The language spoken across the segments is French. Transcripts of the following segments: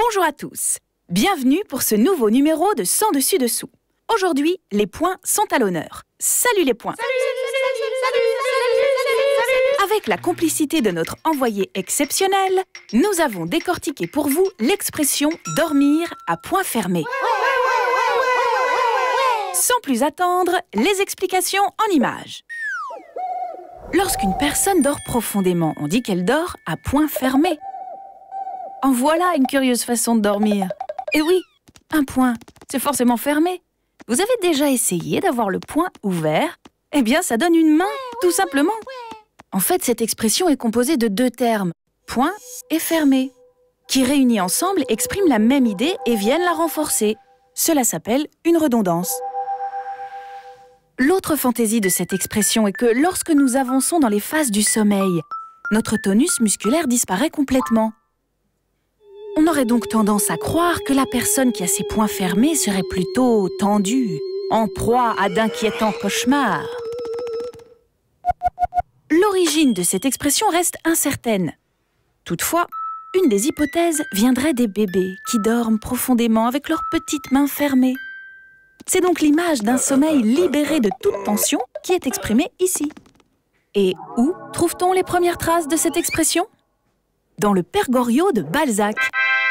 Bonjour à tous. Bienvenue pour ce nouveau numéro de Sans dessus dessous. Aujourd'hui, les points sont à l'honneur. Salut les points. Avec la complicité de notre envoyé exceptionnel, nous avons décortiqué pour vous l'expression « dormir à point fermé ». Sans plus attendre, les explications en images. Lorsqu'une personne dort profondément, on dit qu'elle dort à point fermé. En voilà une curieuse façon de dormir. Et oui, un point, c'est forcément fermé. Vous avez déjà essayé d'avoir le poing ouvert? Eh bien, ça donne une main, tout simplement. En fait, cette expression est composée de deux termes, point et fermé, qui réunis ensemble expriment la même idée et viennent la renforcer. Cela s'appelle une redondance. L'autre fantaisie de cette expression est que lorsque nous avançons dans les phases du sommeil, notre tonus musculaire disparaît complètement. On aurait donc tendance à croire que la personne qui a ses poings fermés serait plutôt tendue, en proie à d'inquiétants cauchemars. L'origine de cette expression reste incertaine. Toutefois, une des hypothèses viendrait des bébés qui dorment profondément avec leurs petites mains fermées. C'est donc l'image d'un sommeil libéré de toute tension qui est exprimée ici. Et où trouve-t-on les premières traces de cette expression? Dans le Père Goriot de Balzac.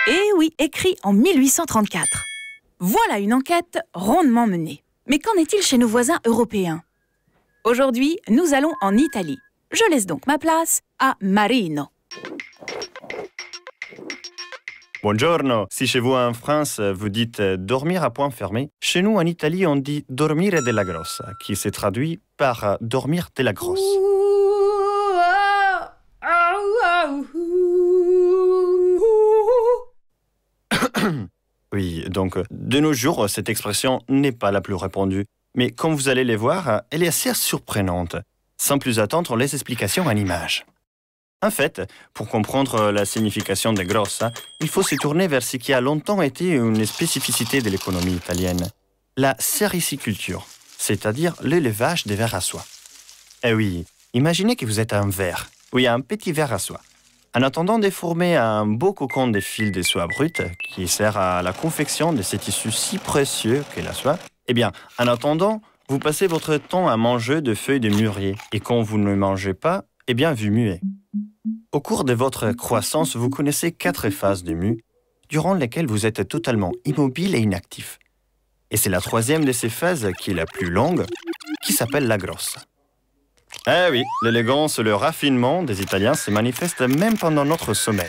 Et oui, écrit en 1834. Voilà une enquête rondement menée. Mais qu'en est-il chez nos voisins européens? Aujourd'hui, nous allons en Italie. Je laisse donc ma place à Marino. Buongiorno. Si chez vous en France, vous dites dormir à point fermé, chez nous en Italie, on dit dormire della grossa, qui se traduit par dormir de la grosse. Oui, donc de nos jours, cette expression n'est pas la plus répandue. Mais comme vous allez les voir, elle est assez surprenante. Sans plus attendre, les explications en images. En fait, pour comprendre la signification de grossa, il faut se tourner vers ce qui a longtemps été une spécificité de l'économie italienne, la sériciculture, c'est-à-dire l'élevage des vers à soie. Eh oui, imaginez que vous êtes un ver, oui, un petit ver à soie. En attendant de former un beau cocon de fils de soie brute qui sert à la confection de ces tissus si précieux qu'est la soie, eh bien, en attendant, vous passez votre temps à manger de feuilles de mûrier et quand vous ne mangez pas, eh bien, vous muez. Au cours de votre croissance, vous connaissez 4 phases de mue, durant lesquelles vous êtes totalement immobile et inactif. Et c'est la 3e de ces phases, qui est la plus longue, qui s'appelle la grossa. Eh oui, l'élégance, le raffinement des Italiens se manifeste même pendant notre sommeil.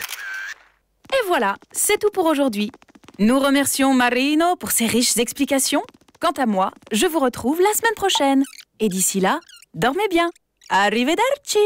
Et voilà, c'est tout pour aujourd'hui. Nous remercions Marino pour ses riches explications. Quant à moi, je vous retrouve la semaine prochaine. Et d'ici là, dormez bien. Arrivederci!